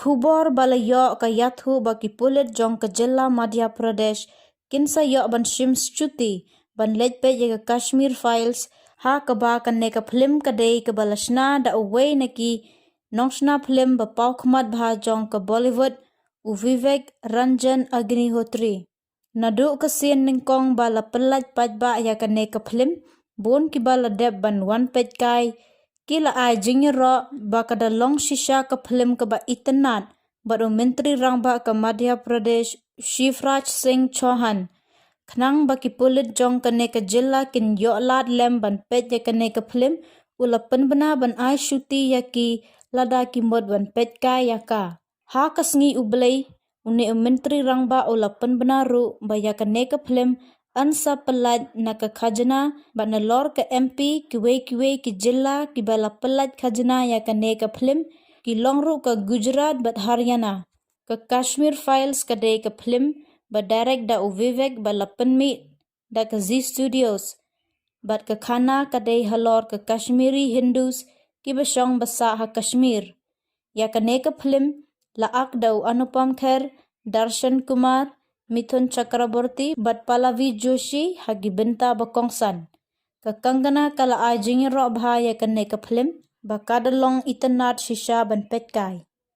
khubor bala yok ka yathu baki pulit jong ka Jilla Madhya Pradesh kinsa yok ban shims cuti ban lejpe jaga Kashmir Files ha ka ba ka ne ka film ka day ka balashna da away naki nongsna film ba pau khmat bha jong ka Bollywood u Vivek Ranjan Agnihotri nadu ka sin ningkong bala pelaj pajba ya ka ne ka film bon ki bala deb ban wan pej kai kila ai jingiro ba kada long shisha ka film ka ba itanat bado menteri rangba ka Madhya Pradesh Shivraj Singh Chauhan khnang ba ki pulit jong ka ne ka jilla kin yo lad lem ban pej ya ka ne ka film ula penbena ban ai shuti ya ki lada ki mod ban pej ka ya ka ha kasngi ublei une menteri rangba ula penbena ru ba ya ka ne ka film ansa pelaj na ka khajna ba na lor ka MP kiwe ki jilla ki bala pelaj khajna ya ka ne ka film ki longru ka Gujarat bat Haryana ka Kashmir Files ka de ka film ba direct da u Vivek bala penmi da ka Z Studios bat ka khana ka de halor ka Kashmiri Hindus ki basong basa ha Kashmir ya ka ne ka film la ak da u Anupam Kher Darshan Kumar Mithun Chakraborty bat Pallavi Joshi hagi benta bakongsan ka Kangana kala ajing ro bha ya ka ne ka film ba kadalong itanat shisha ban petkai